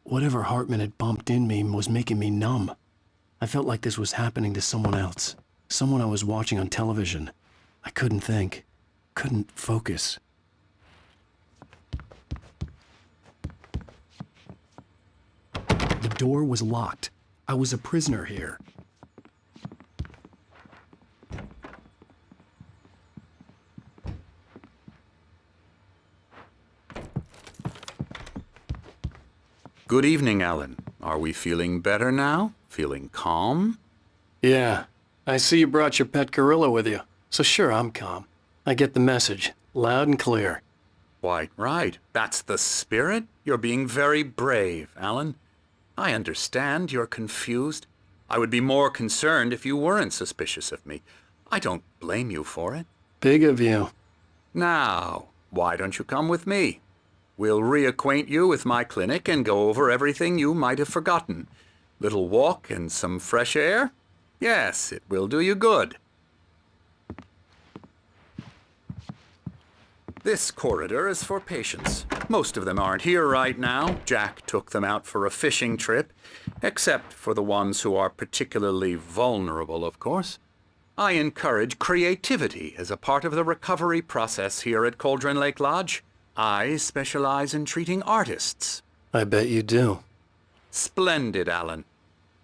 Whatever Hartman had bumped in me was making me numb. I felt like this was happening to someone else. Someone I was watching on television. I couldn't think. Couldn't focus. The door was locked. I was a prisoner here. Good evening, Alan. Are we feeling better now? Feeling calm? Yeah. I see you brought your pet gorilla with you. So sure, I'm calm. I get the message. Loud and clear. Quite right. That's the spirit. You're being very brave, Alan. I understand you're confused. I would be more concerned if you weren't suspicious of me. I don't blame you for it. Big of you. Now, why don't you come with me? We'll reacquaint you with my clinic and go over everything you might have forgotten. Little walk and some fresh air? Yes, it will do you good. This corridor is for patients. Most of them aren't here right now. Jack took them out for a fishing trip, except for the ones who are particularly vulnerable, of course. I encourage creativity as a part of the recovery process here at Cauldron Lake Lodge. I specialize in treating artists. I bet you do. Splendid, Alan.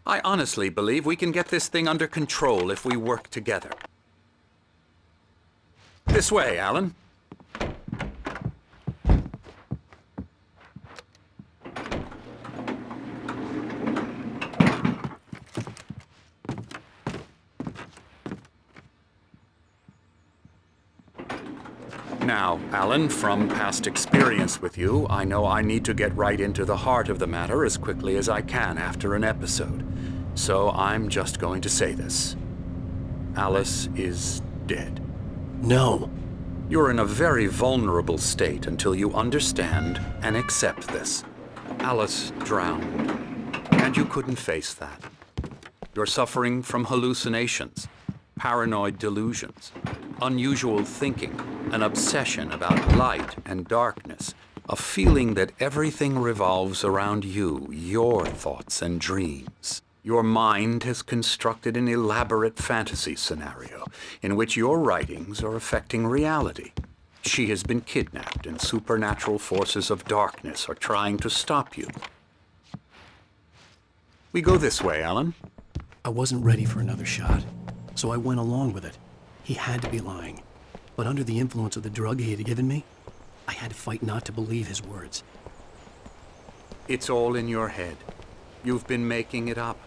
I honestly believe we can get this thing under control if we work together. This way, Alan. Now, Alan, from past experience with you, I know I need to get right into the heart of the matter as quickly as I can after an episode. So I'm just going to say this. Alice is dead. No. You're in a very vulnerable state until you understand and accept this. Alice drowned, and you couldn't face that. You're suffering from hallucinations, paranoid delusions, unusual thinking, an obsession about light and darkness, a feeling that everything revolves around you, your thoughts and dreams. Your mind has constructed an elaborate fantasy scenario in which your writings are affecting reality. She has been kidnapped and supernatural forces of darkness are trying to stop you. We go this way, Alan. I wasn't ready for another shot, so I went along with it. He had to be lying. But under the influence of the drug he had given me, I had to fight not to believe his words. It's all in your head. You've been making it up.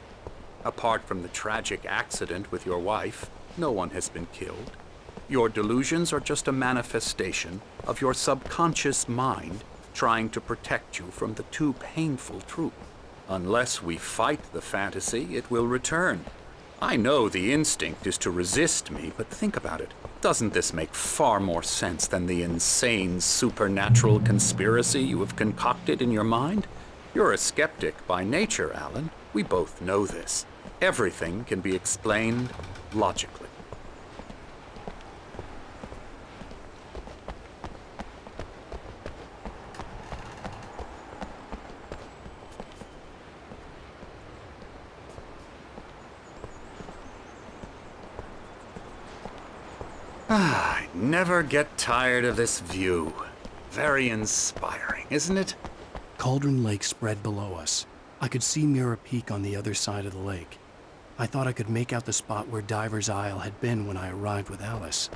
Apart from the tragic accident with your wife, no one has been killed. Your delusions are just a manifestation of your subconscious mind trying to protect you from the too painful truth. Unless we fight the fantasy, it will return. I know the instinct is to resist me, but think about it. Doesn't this make far more sense than the insane supernatural conspiracy you have concocted in your mind? You're a skeptic by nature, Alan. We both know this. Everything can be explained logically. I never get tired of this view. Very inspiring, isn't it? Cauldron Lake spread below us. I could see Mirror Peak on the other side of the lake. I thought I could make out the spot where Diver's Isle had been when I arrived with Alice.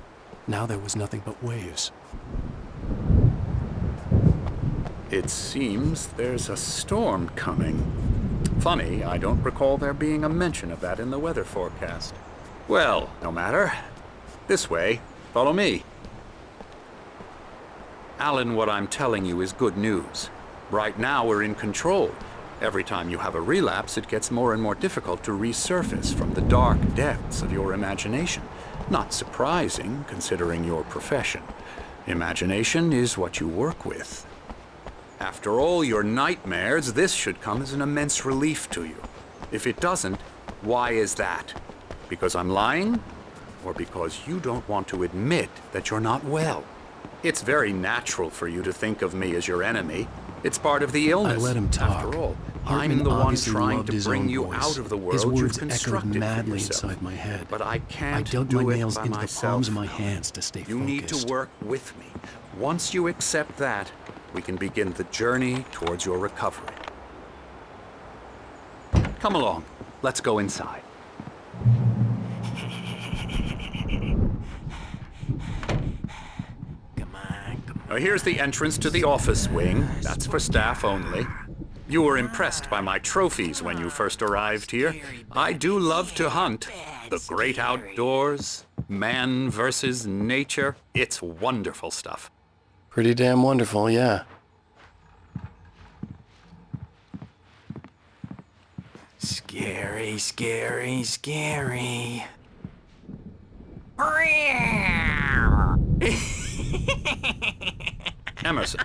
Now there was nothing but waves. It seems there's a storm coming. Funny, I don't recall there being a mention of that in the weather forecast. Well, no matter. This way. Follow me. Alan, what I'm telling you is good news. Right now, we're in control. Every time you have a relapse, it gets more and more difficult to resurface from the dark depths of your imagination. Not surprising, considering your profession. Imagination is what you work with. After all your nightmares, this should come as an immense relief to you. If it doesn't, why is that? Because I'm lying? Or because you don't want to admit that you're not well? It's very natural for you to think of me as your enemy. It's part of the illness. I let him talk. After all, Hartman I'm the one obviously trying loved to his bring own you voice. out of the world His words you've echoed constructed madly for yourself. inside my head. But I can't I dug do my it nails by into myself. the palms of my hands to stay You need focused. to work with me. Once you accept that, we can begin the journey towards your recovery. Come along. Let's go inside. Now, here's the entrance to the office wing. That's for staff only. You were impressed by my trophies when you first arrived here. I do love to hunt. The great outdoors, man versus nature. It's wonderful stuff. Pretty damn wonderful, yeah. Scary, scary, scary. Emerson,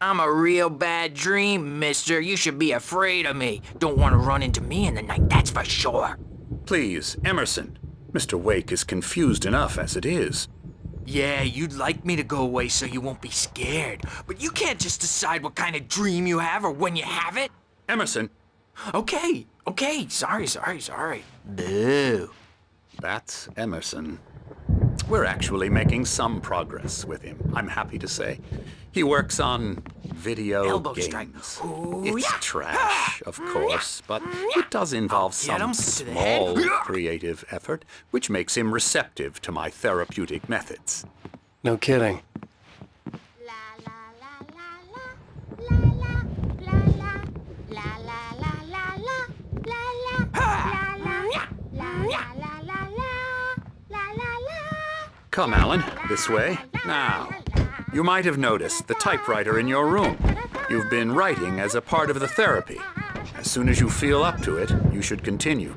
I'm a real bad dream, mister. You should be afraid of me. Don't want to run into me in the night, that's for sure. please, Emerson. Mr. Wake is confused enough as it is. Yeah, you'd like me to go away so you won't be scared. But you can't just decide what kind of dream you have or when you have it. Emerson, Okay, sorry. Boo. that's Emerson. We're actually making some progress with him, I'm happy to say. He works on video Elbow games. strike. Ooh, It's yeah. trash, of course, but it does involve Get him some to the head. small creative effort, which makes him receptive to my therapeutic methods. No kidding. Come, Alan, this way. Now, you might have noticed the typewriter in your room. You've been writing as a part of the therapy. As soon as you feel up to it, you should continue.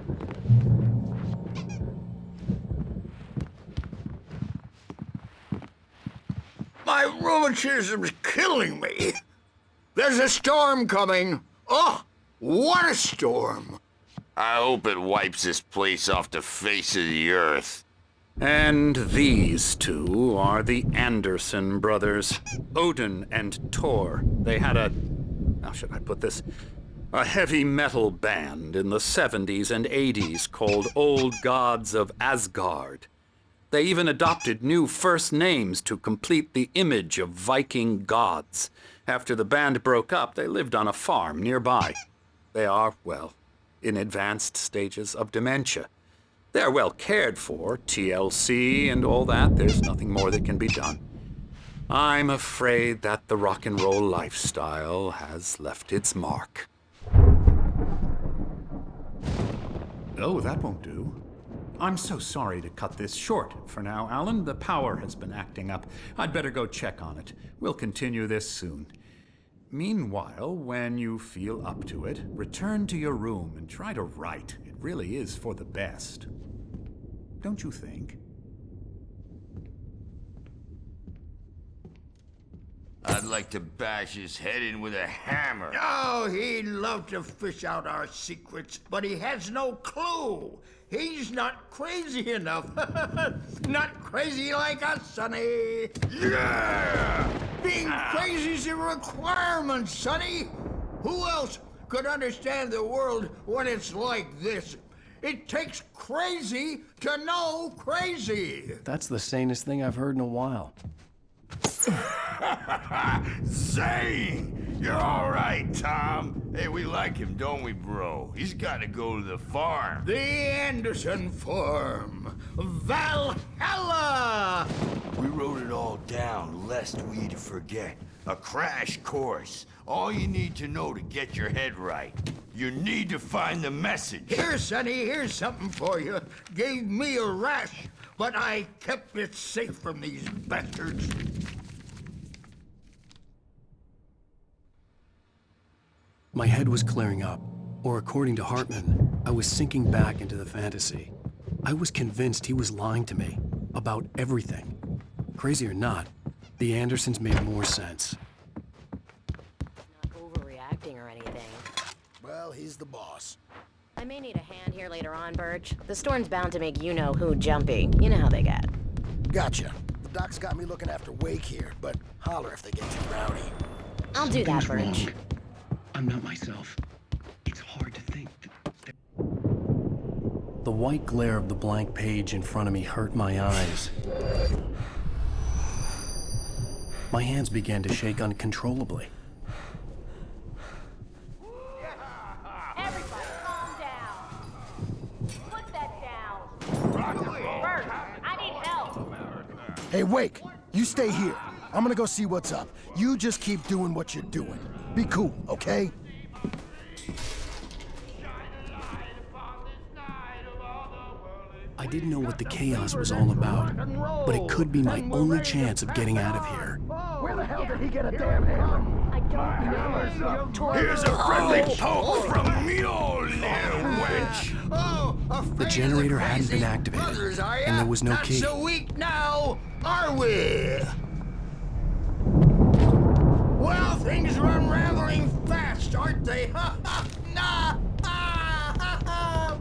My rheumatism's killing me. There's a storm coming. Oh, what a storm. I hope it wipes this place off the face of the earth. And these two are the Anderson brothers, Odin and Thor. They had how should I put this? A heavy metal band in the 70s and 80s called Old Gods of Asgard. They even adopted new first names to complete the image of Viking gods. After the band broke up, they lived on a farm nearby. They are, well, in advanced stages of dementia. They're well cared for, TLC and all that. There's nothing more that can be done. I'm afraid that the rock and roll lifestyle has left its mark. Oh, that won't do. I'm so sorry to cut this short for now, Alan. The power has been acting up. I'd better go check on it. We'll continue this soon. Meanwhile, when you feel up to it, return to your room and try to write. It really is for the best. Don't you think? I'd like to bash his head in with a hammer. Oh, he'd love to fish out our secrets, but he has no clue. He's not crazy enough. Not crazy like us, Sonny. Yeah! Being crazy's a requirement, Sonny. Who else could understand the world when it's like this? It takes crazy to know crazy. That's the sanest thing I've heard in a while. Zane! You're all right, Tom. Hey, we like him, don't we, bro? He's got to go to the farm. The Anderson Farm. Valhalla! We wrote it all down, lest we'd forget. A crash course. All you need to know to get your head right. You need to find the message. Here, Sonny, here's something for you. Gave me a rash, but I kept it safe from these bastards. My head was clearing up, or according to Hartman, I was sinking back into the fantasy. I was convinced he was lying to me about everything. Crazy or not, the Andersons made more sense. Not overreacting or anything. Well, he's the boss. I may need a hand here later on, Birch. The storm's bound to make you-know-who jumpy. You know how they get. Gotcha. The doc's got me looking after Wake here, but holler if they get too rowdy. I'll do that, Something's Birch. wrong. I'm not myself. It's hard to think. The white glare of the blank page in front of me hurt my eyes. My hands began to shake uncontrollably. Everybody, calm down. Put that down. Birch, I need help. Hey, Wake, you stay here. I'm gonna go see what's up. You just keep doing what you're doing. Be cool, okay? I didn't know what the chaos was all about, but it could be my only chance of getting out of here. Where the hell did he get a damn hammer? I don't know. Here's a friendly poke from Mjolnir, wench! Oh, The generator hadn't been activated, and there was no Not key. so weak now, are we? Well, things are unraveling fast, aren't they? Ha ha! Nah! Ha ha ha!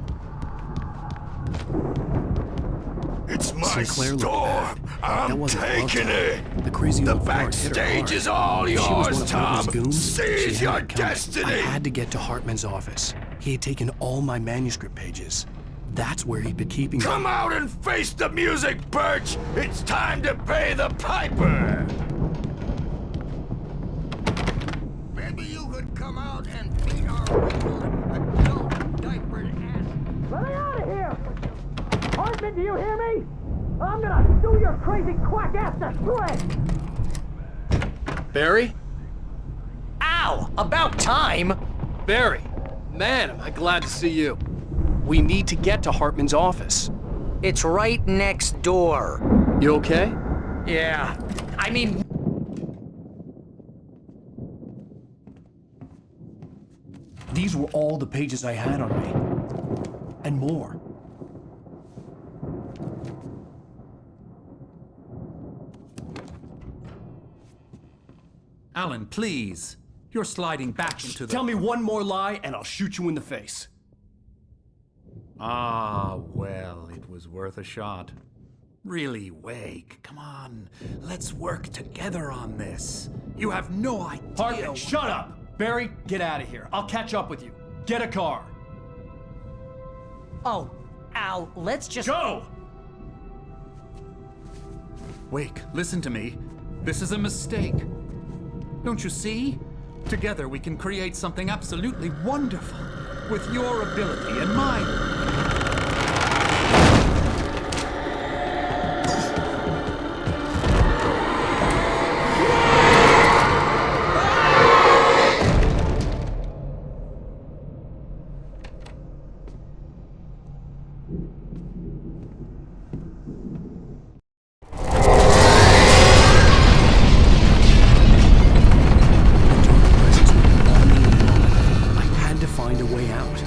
It's my Sinclair looked store. bad. That I'm wasn't taking love it. time. The crazy The old fart hit her backstage hard. is all If she was yours, one of Tom. Hartman's goons, she Seize had your it coming. destiny. I had to get to Hartman's office. He had taken all my manuscript pages. That's where he'd been keeping Come them. out and face the music, Birch. It's time to pay the piper. Maybe you could come out and beat our regular adult diapered ass. Let me out of here! Hartman, do you hear me? I'm gonna sue your crazy quack ass to shreds! Barry? Ow! About time! Barry! Man, am I glad to see you. We need to get to Hartman's office. It's right next door. You okay? Yeah. I mean, These were all the pages I had on me. And more. Alan, please. You're sliding back into the... Tell me one more lie and I'll shoot you in the face. Ah, well, it was worth a shot. Really, Wake, come on. Let's work together on this. You have no idea... Hartman, shut up! Barry, get out of here. I'll catch up with you. Get a car. oh, Al, let's just... Go! Wake, listen to me. This is a mistake. Don't you see? Together we can create something absolutely wonderful. With your ability and mine. I had to find a way out.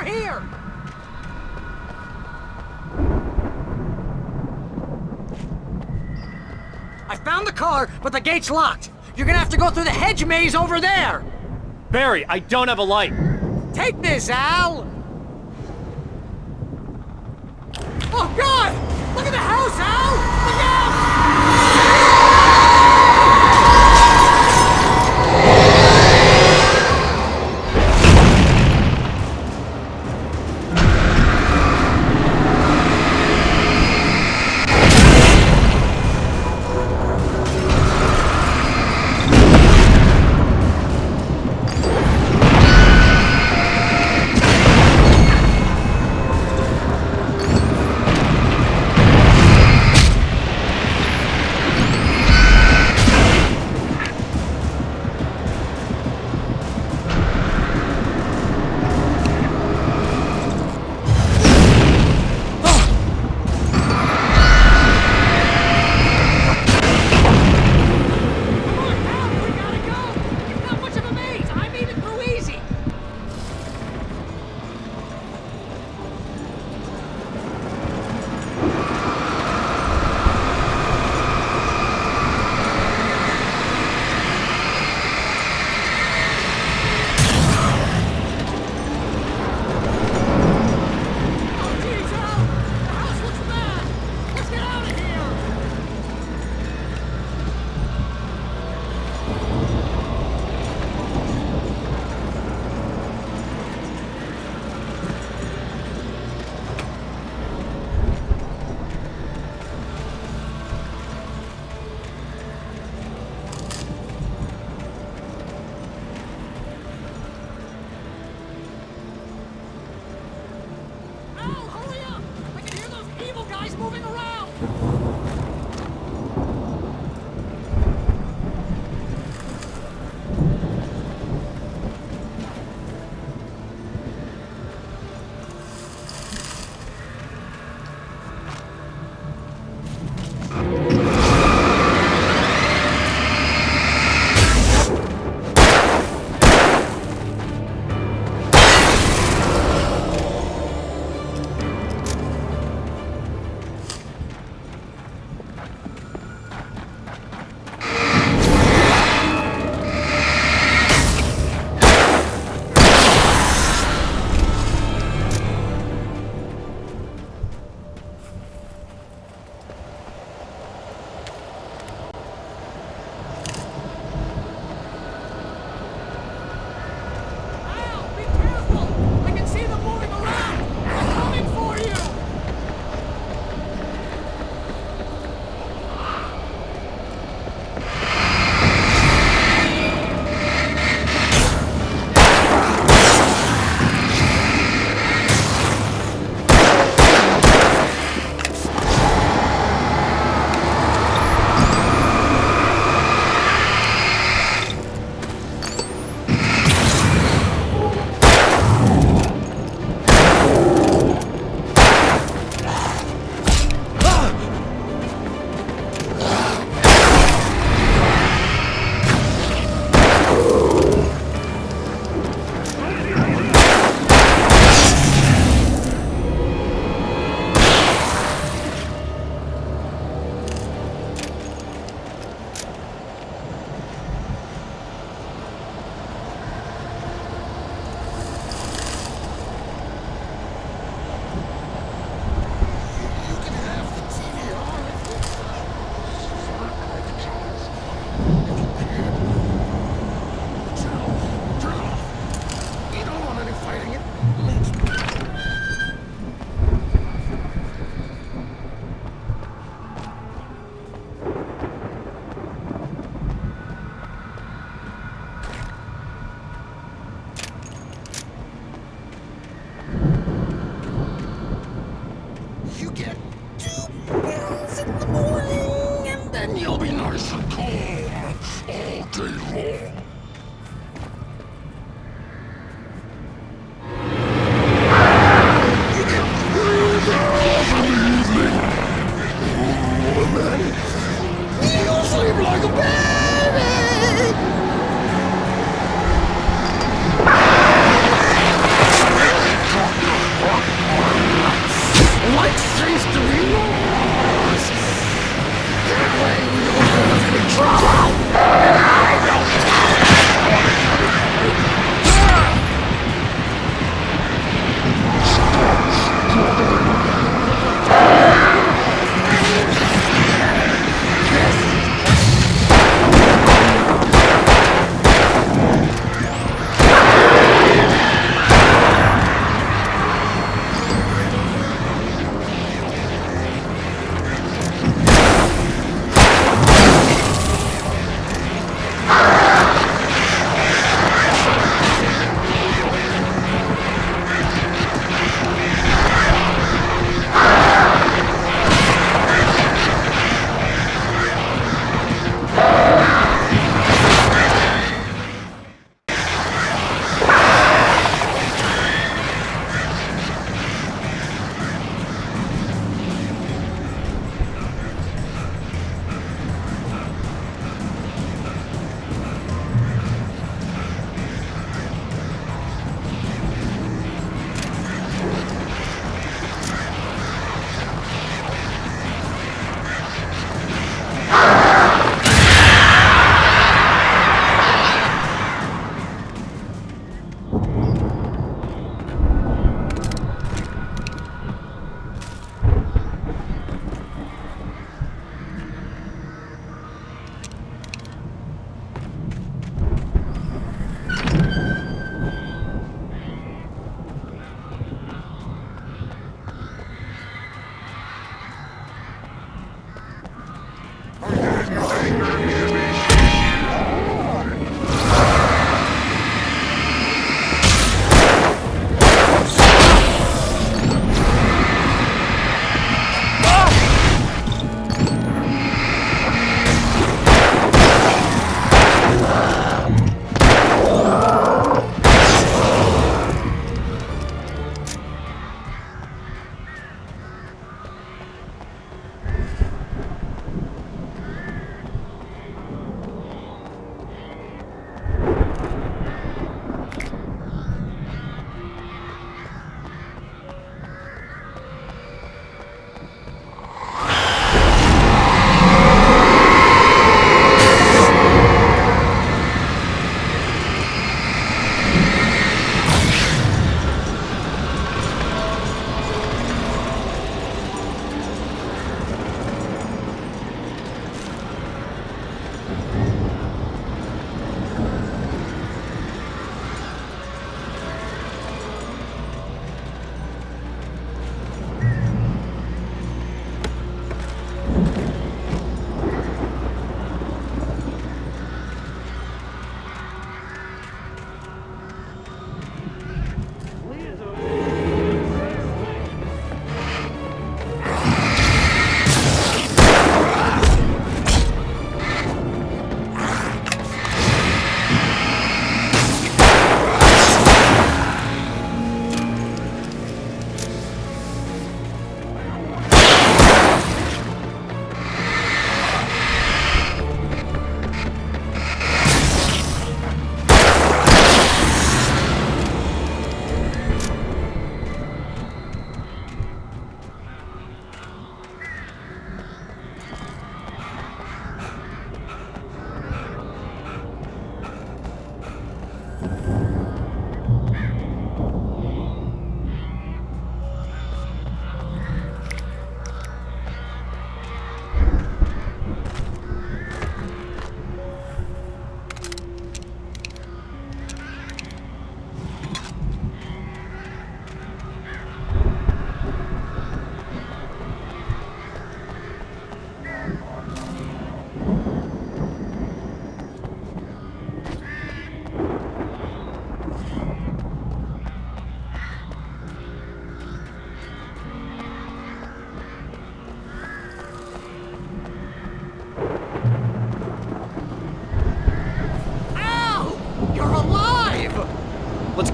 here! I found the car, but the gate's locked. You're gonna have to go through the hedge maze over there! Barry, I don't have a light. Take this, Al! Oh, God! Look at the house, Al! Look out!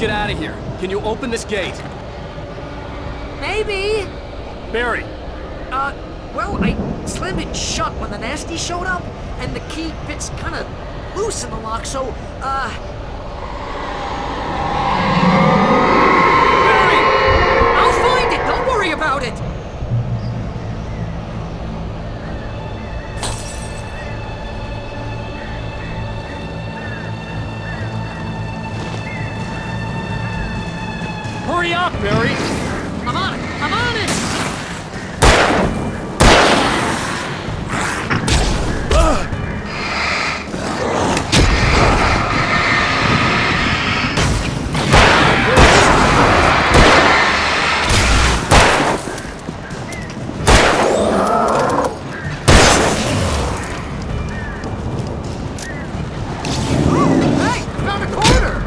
get out of here. Can you open this gate? Maybe. Barry, Well, I slammed it shut when the nasty showed up, and the key fits kind of loose in the lock, so, Barry! I'll find it! Don't worry about it! Hurry up, Barry! I'm on it! I'm on it! Hey! Found a corner!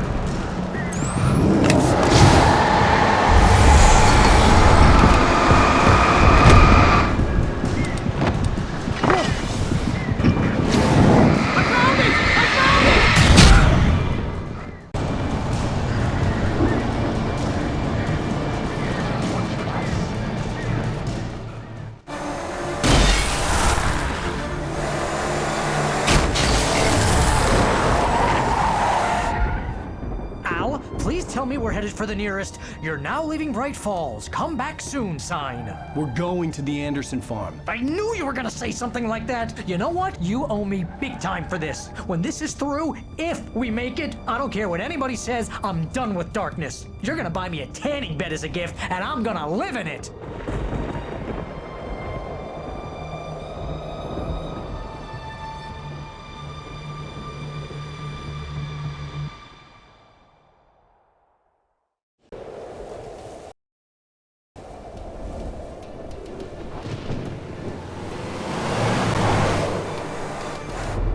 Al, please tell me we're headed for the nearest "You're now leaving Bright Falls. Come back soon" sign. We're going to the Anderson farm. I knew you were gonna say something like that. You know what? You owe me big time for this. When this is through, if we make it, I don't care what anybody says, I'm done with darkness. You're gonna buy me a tanning bed as a gift, and I'm gonna live in it.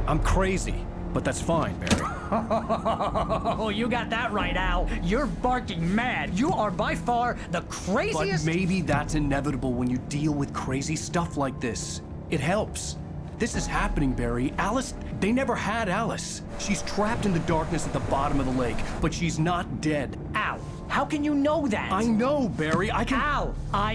I'm crazy, but that's fine, Barry. Oh, you got that right, Al. You're barking mad. You are by far the But craziest. maybe that's inevitable when you deal with crazy stuff like this. It helps. This is happening, Barry. Alice, they never had Alice. She's trapped in the darkness at the bottom of the lake, but she's not dead. Al, how can you know that? I know, Barry. I can... Al,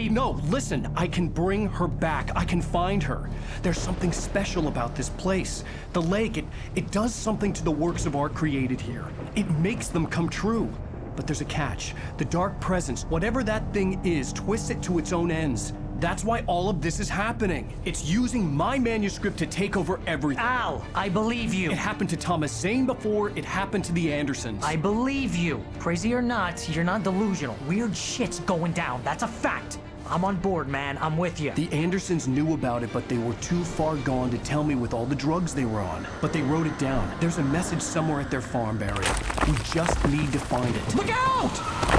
No, listen. I can bring her back. I can find her. There's something special about this place. The lake, it does something to the works of art created here. It makes them come true. But there's a catch. The dark presence, whatever that thing is, twists it to its own ends. That's why all of this is happening. It's using my manuscript to take over everything. Al, I believe you. It happened to Thomas Zane before, it happened to the Andersons. I believe you. Crazy or not, you're not delusional. Weird shit's going down. That's a fact. I'm on board, man. I'm with you. The Andersons knew about it, but they were too far gone to tell me with all the drugs they were on. But they wrote it down. There's a message somewhere at their farm, Barry. We just need to find it. Look out!